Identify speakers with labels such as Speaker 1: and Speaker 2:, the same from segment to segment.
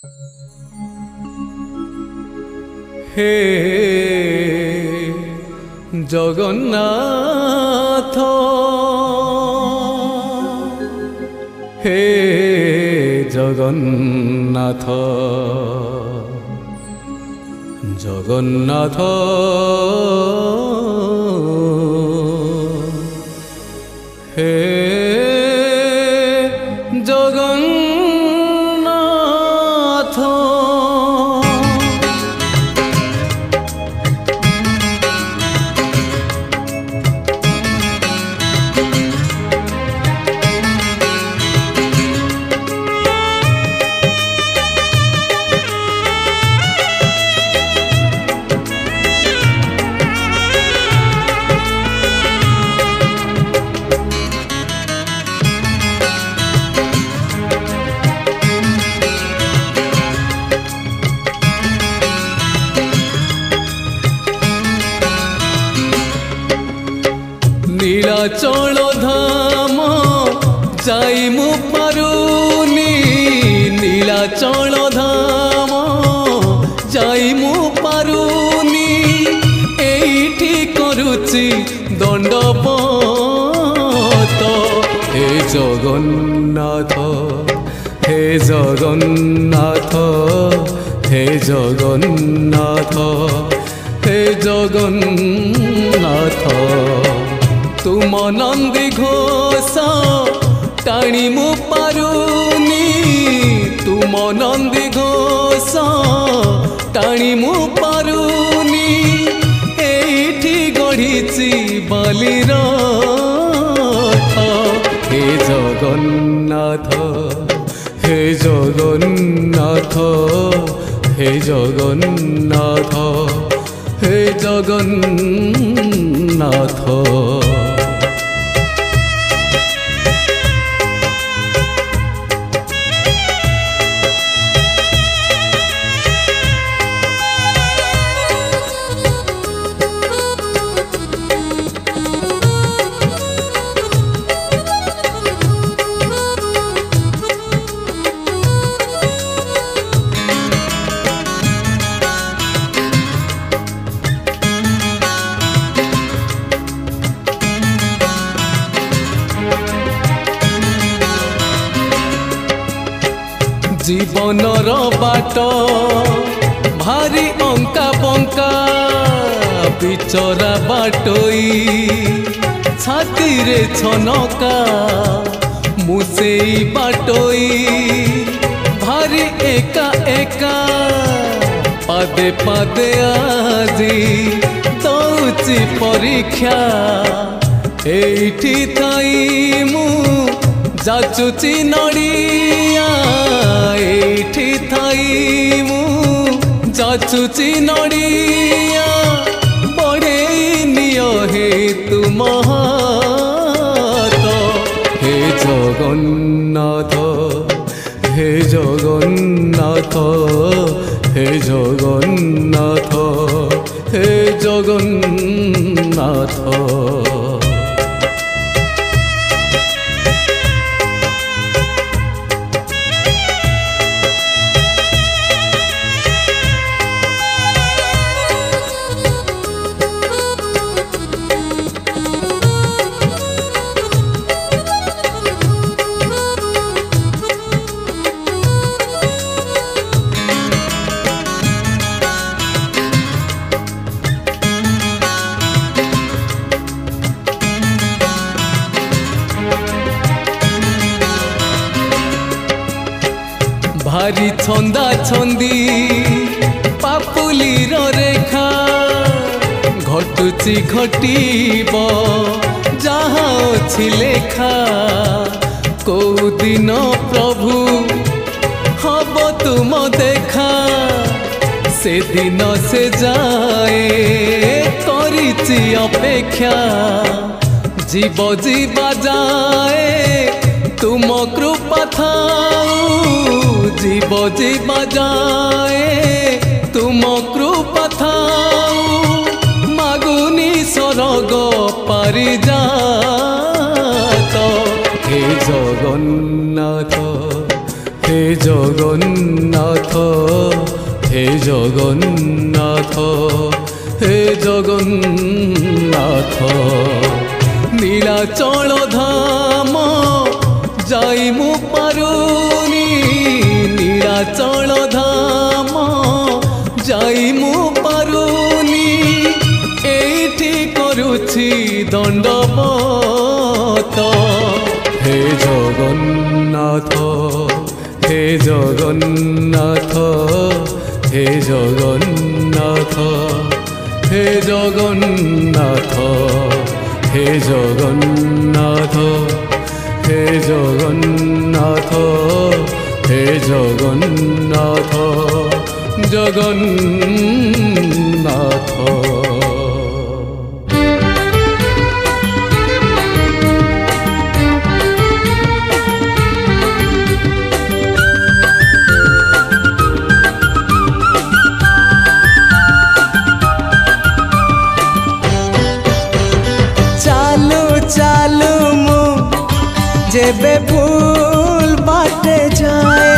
Speaker 1: हे जगन्नाथ हे जगन्नाथ जगन्नाथ हे जगन्नाथ नीलाचल धाम जाई मु पारुनी नीलाचल धाम जाई मु पारुनी एठी करुची दंडवत हे जगन्नाथ हे जगन्नाथ हे जगन्नाथ हे जगन्नाथ तुम नंदी घोष टाणी मु पारुनी तुम नंदी घोष टाणी मु पारुनी एठी गढ़ी बालीर हे जगन्नाथ हे जगन्नाथ हे जगन्नाथ हे जगन्नाथ जीवनर बाट भारी अंका बंका बिचरा बाटोई छाती रे छनका मुसेई बाटोई भारी एका एका पादे पादे आजी दौची परीक्षा एठी थाई मु जाचुची नड़िया एठी थाई मु जाचुची नड़िया बड़े निय हे तुम हाथ हे जगन्नाथ हे जगन्नाथ हे जगन्नाथ हे जगन्नाथ भारी छंदा छंदी पापुलीर रेखा घटुची घटीब जहाँ अछि लेखा कौ दिन प्रभु हब तुम देखा से दिन से जाए करिची अपेक्षा जीव जीवा जाए तुम कृपा थाऊ जीव जीवा जाए तुम कृपा थाऊ मागुनी सरग पारी जात हे जगन्नाथ हे जगन्नाथ জগন্নাথ হে জগন্নাথ হে জগন্নাথ নীলাচল ধাম যাই মু পারুনি নীলাচল ধাম যাই মু পারুনি এইটি করুছি দণ্ডবত হে জগন্নাথ হে জগন্নাথ হে জগন্নাথ হে জগন্নাথ হে জগন্নাথ হে জগন্নাথ হে জগন্নাথ জগন্নাথ
Speaker 2: चालू मु जेबे भूल बाटे जाए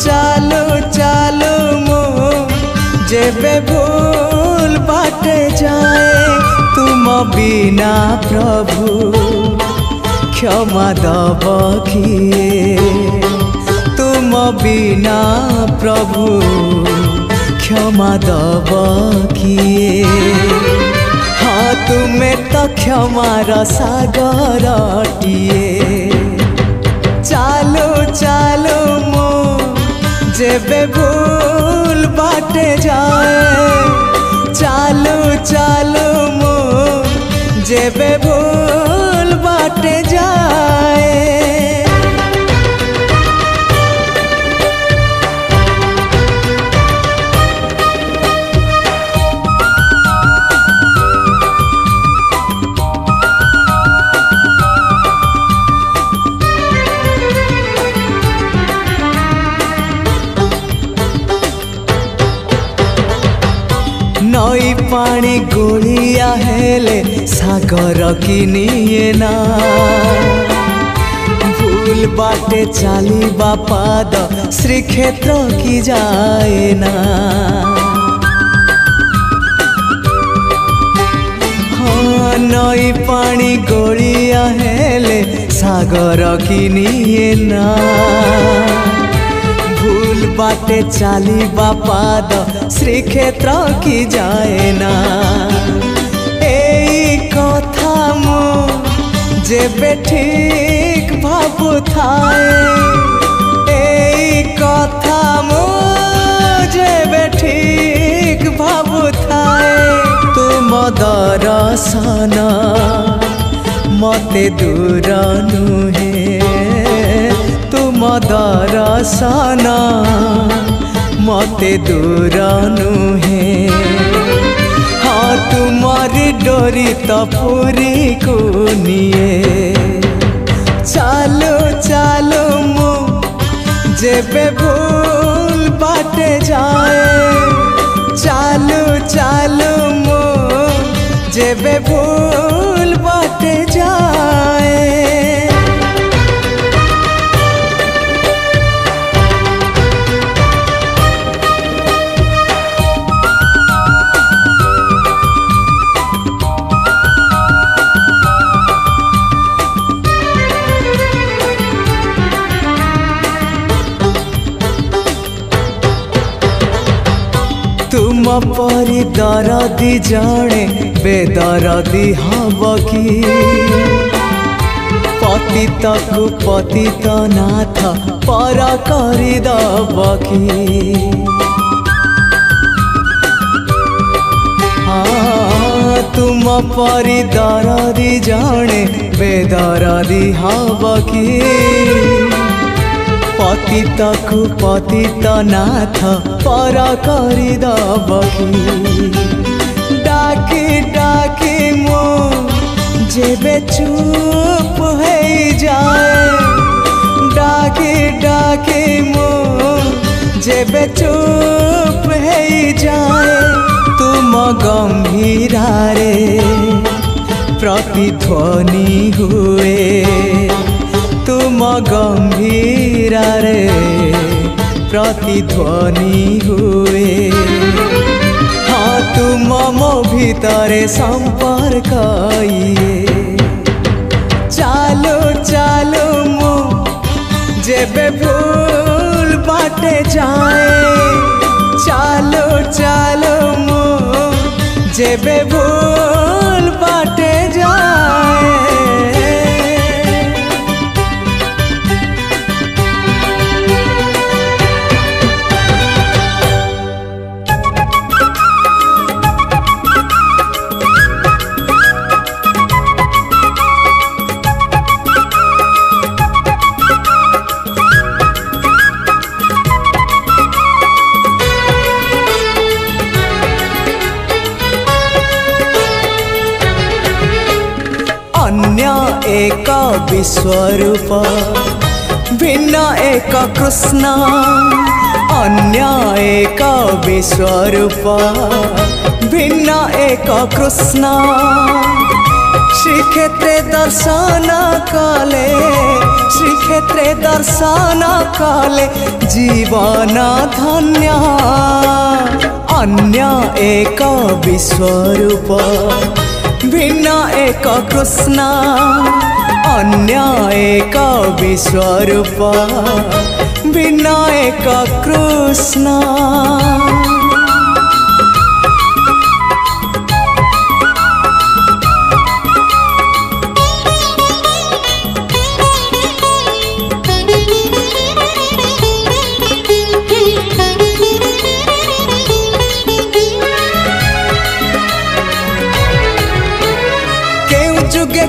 Speaker 2: चालू चालू मु जेबे भूल बाटे जाए तुम बिना प्रभु क्षमा दब किए तुम बिना प्रभु क्षमा दब किए हाँ तुम्हें तो क्षमार सागरटिए चालू चालू मु जेबे भूल बाटे जाए चालू चालू मु जेबे भूल बाटे जाए नई पानी गोलिया हेले सागर किनिए ना भूल बाटे चालिबा पाद श्रीक्षेत्र की जाए ना हाँ नई पानी गोलिया हेले सागर किनिए ना भूल बाटे चालिबा पाद श्रीक्षेत्र की जाए ना एई कथा मु जेबे ठीक भाबु थाए एई कथा मु जेबे ठीक भाबु थाए तुम दर्शन मते दूर नुहे तुम दर्शन मते दूर नुहे हाँ तुम्हारी डोरी तो पूरी को निए चालू चालू मु जेबे भूल बाटे जाए चालू चालू मु जेबे भूल बाटे जाए तुम परी दरदी जड़े बेदरदी हब कि पतित को पतित नाथ पर करी दब कि हाँ तुम परी दरदी जड़े बेदरदी हब कि पतित को पतित नाथ पर करी दब कि डाकी डाकी मो जेबे चुप है जाए डाकी डाकी मो जेबे चुप है जाए तुम गंभीरा रे प्रतिध्वनि हुए तुम गंभीरा रे प्रतिध्वनि हुए। हाँ तुम मो भितरे संपर्क इए। चालो चालो मो जेबे भूल बाटे जाए, चालो चालो मो जेबे भूल बाटे जाए। एक विश्वरूप भिन्न एक कृष्ण, अन्य एक विश्वरूप भिन्न एक कृष्ण। श्रीक्षेत्रे दर्शन कले, श्रीक्षेत्रे दर्शन कले जीवन धन्य। अन्य एक विश्वरूप भिन्न एक कृष्ण, अन्य एक विश्वरूप भिन्न एक कृष्ण।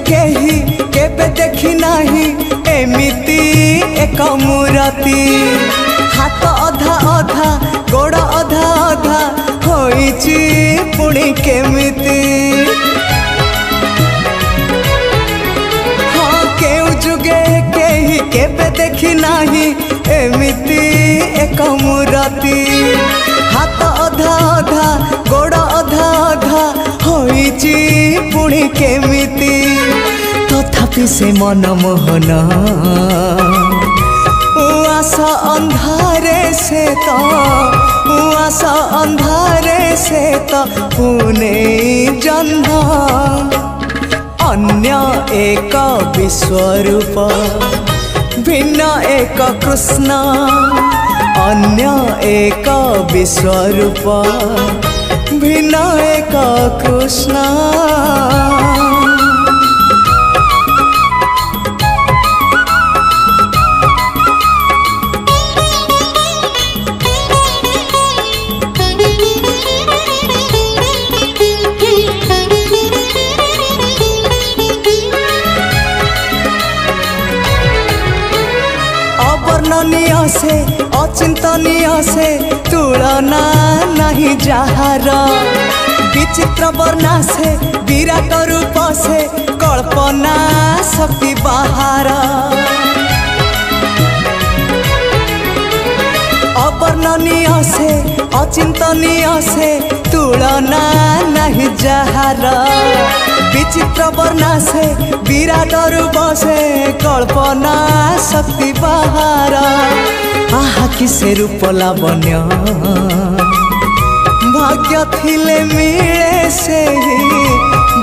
Speaker 2: केही केबे देखी नाही एमिति एक मूर्ति। हाथ अधा अधा गोड़ अधा अधा होइची पुणी केमिति। हाँ केउ जुगे केही केबे देखी नाही एमिति एक मूर्ति। हाथ अधा अधा गोड़ अधा अधा होइची पुणी केमिति। तथापि से मनमोहन उआसा अंधारे से तो, उआसा अंधारे से तो पुणे जन्म। अन्य एक विश्वरूप भिन्न एक कृष्ण, अन्य एक विश्वरूप भिन्न एक कृष्ण। अवर्णनीय से अचिंतनीय से तुलना नहीं जहार। विचित्र वर्णा से विराट रूप से कल्पना शक्ति बाहर। अवर्णनीय से अचिंतनीय से तुलना नहीं जहार। विचित्र वर्णा से विराट रूप से कल्पना शक्ति बाहर। आहा किसे रूप लावण्य भाग्य थिले मिले से ही,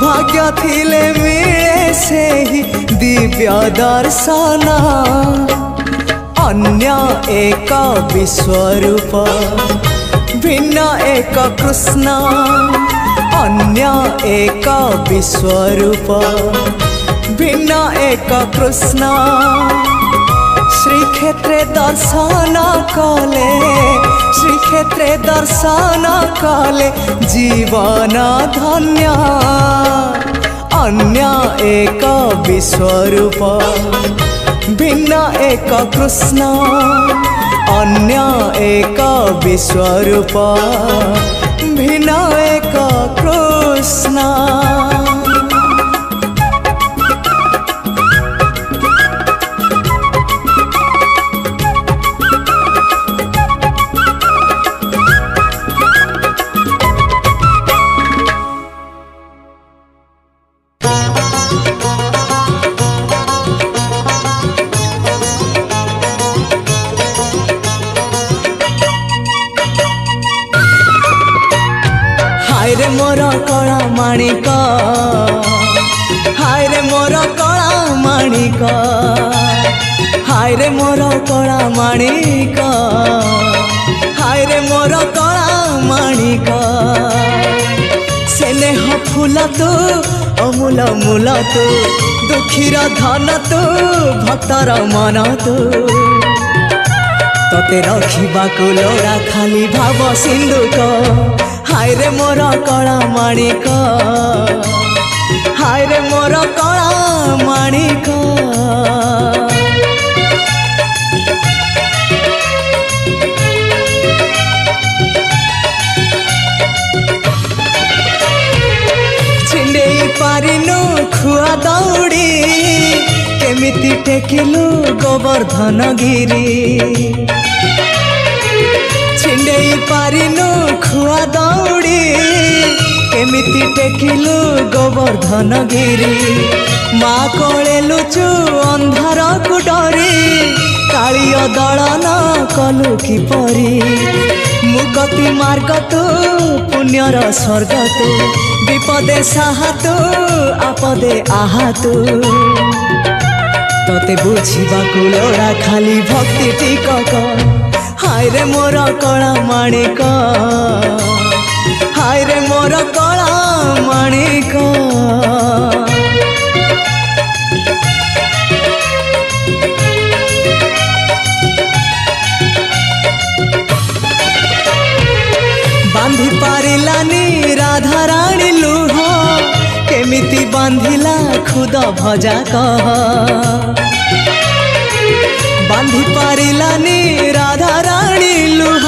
Speaker 2: भाग्य थिले मिले से ही दिव्य दर्शन। अन्य एक विश्वरूप भिन्न एक कृष्ण, अन्य एक विश्वरूप भिन्न एक कृष्ण। श्रीक्षेत्रे दर्शन कले, श्रीक्षेत्रे दर्शन कले जीवन धन्य। अन्य एक विश्वरूप भिन्न एक कृष्ण, अन्य एक विश्वरूप भिन्न एक कृष्ण। माणिक हाय रे मोर कला माणिक हाय रे मोर कला माणिक हाय रे मोर कला माणिक स्नेह फूल तू अमूल मूल तू दुखीर धन तू भक्तर मन तू तते रखिबाकु लोड़ा खाली भाव सिंधुक हाय रे मोर कला माणिक हाय रे मोर कला माणिक छिंडेई पारिनु खुआ दौड़ी केमिति टेकिलु गोवर्धन गिरी छिंडेई पारिनु खुआ दौड़ी केमिति टेकिलु गोवर्धन गिरी माँ कोले लुचु अंधार को डरी कालिय दलन कलु किपरी मुक्ति मार्ग तू पुण्यर स्वर्ग तू विपदे साहा तू आपदे आहा तू तते बुझिबाकु लोड़ा खाली भक्ति टिकक हाय रे मोर कला माणिक हाय रे मोर कला माणिक बांधी पारिलानी राधा रानी लुह केमिति बांधिला खुद भजा कह बांधी पारिलानी राधा रानी लुह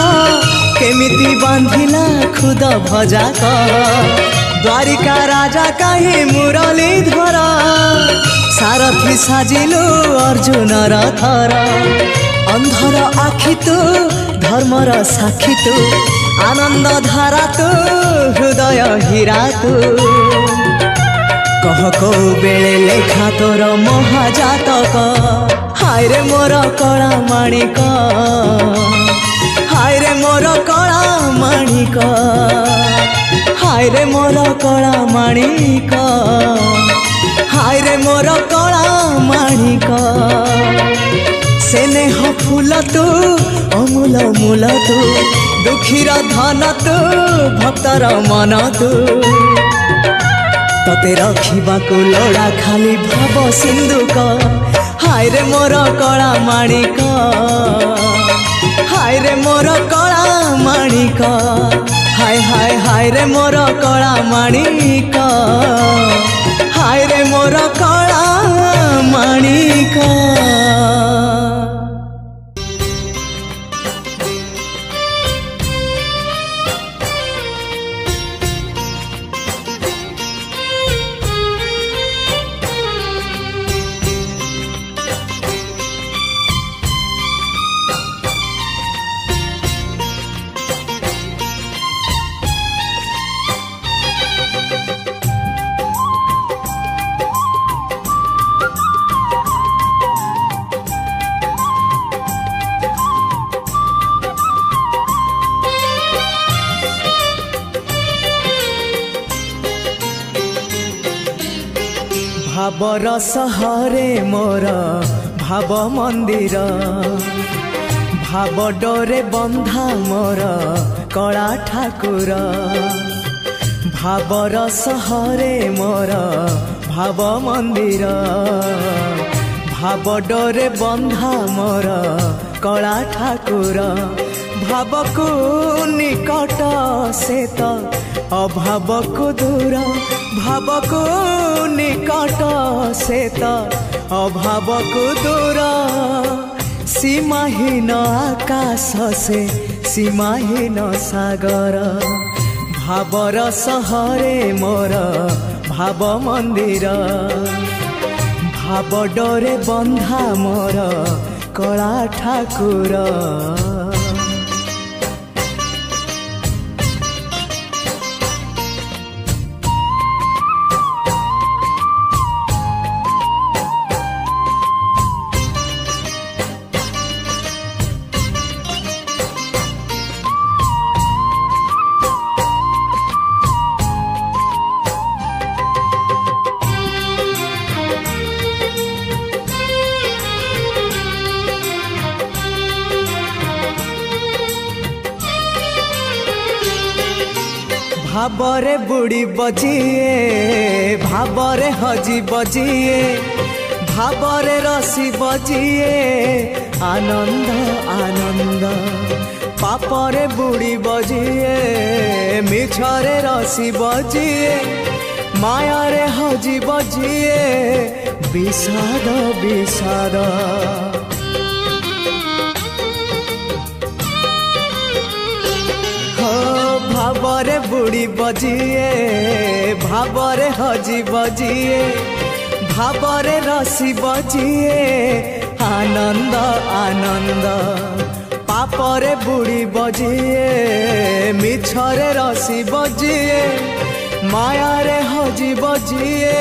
Speaker 2: केमिति बांधिला खुद भजा कह द्वारिका राजा कहीं मुरलीधर सारथी साजिलु अर्जुन रथर अंधर आखि तू धर्मर साक्षी तू आनंद धारा तू हृदय हीरा तू कह को बेले लेखा तोर महाजातक हाय रे मोर कला माणिक हाय रे मोर कला माणिक हाय रे मोर कला माणिक हाय रे मोर कला माणिक स्नेह फूल तू अमूल मूल तू दुखीर धन तू भक्तर मन तू तते रखिबाकु लोड़ा खाली भाव सिंधुक हाय रे मोर कला माणिक हाय रे मोर कला माणिक हाय हाय हाय रे मोर कला माणिक हाय रे मोर कला माणिक भावर सहरे मोर भाव मंदिर भाव डोरे बंधा मोर कला ठाकुर भावर सहरे मोर भाव मंदिर भाव डोरे बंधा मोर कला ठाकुर भाव को निकट से तो अभाव को दूर भाव को निकट से तो अभाव को दूर सीमाहीन आकाश से सीमाहीन सागर भावर सहरे मोर भाव मंदिर भाव डोरे बंधा मोर कला ठाकुर भावरे बुड़ी बजिए भावरे हजी बजिए भावरे रसी बजिए आनंद आनंद पापरे बुड़ी बजिए मिछरे रसी बजिए मायारे हजी बजिए विषाद विषाद भावरे बुड़ी बजिए भावरे हजी बजिए भावरे रसी बजिए आनंद आनंद पापरे बुड़ी बजिए मिछरे रसी बजिए मायारे हजी बजिए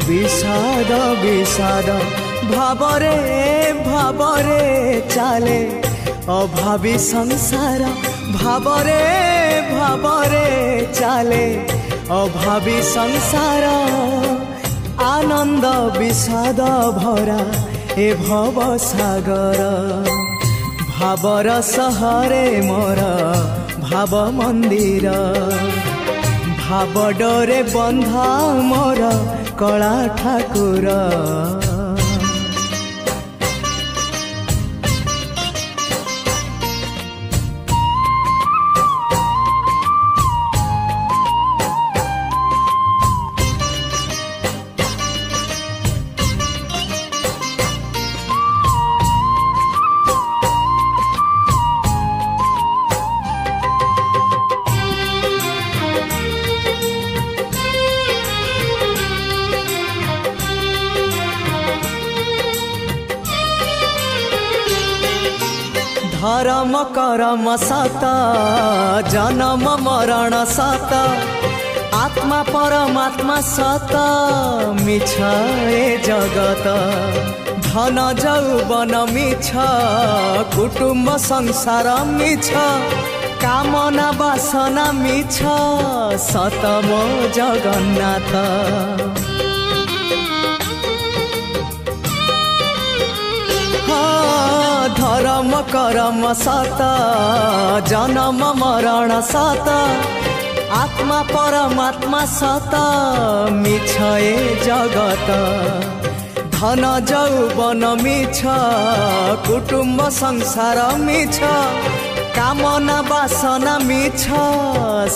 Speaker 2: विषाद विषाद भावरे भावरे चाले अभावी संसार भावरे भावरे चाले अभावी संसार आनंद विषाद भरा ए भव सागर भावर सहरे मोर भाव मंदिर भाव डोरे बंधा मोर कला ठाकुर धर्म करम सत जन्म मरण सत आत्मा परमात्मा सत मिछ ए जगत धन जौवन मिछ कुटुंब संसार मिछ कामना वासना मिछ सत मो जगन्नाथ धर्म करम सत जन्म मरण सत आत्मा परमात्मा सत मिछ ए जगत धन जौवन मिछ कुटुंब संसार मिछ कामना वासना मिछ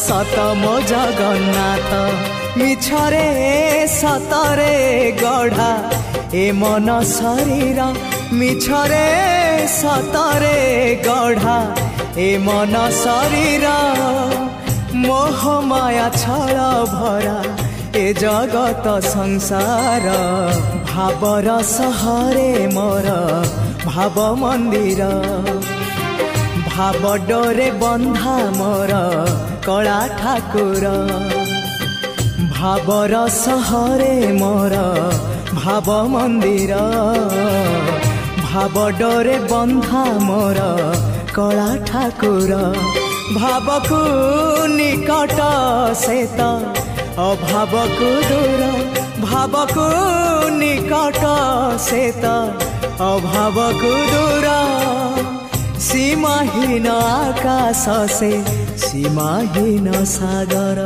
Speaker 2: सत मो जगन्नाथ मिछ रे सतरे गढ़ा ए मन शरीर मिछरे सतरे गढ़ा ए मन शरीर मोह माया छल भरा ए जगत संसार भावर सहरे मोर भाव मंदिर भाव डोरे बंधा मोर कला ठाकुर भावर सहरे मोर भाव मंदिर भाव डोरे बंधा मोर कला ठाकुर भावकु निकट सेत अभावकु दूर भावकु निकट सेत अभावकु दूर सीमाहीन आकाश से सीमाहीन सागर।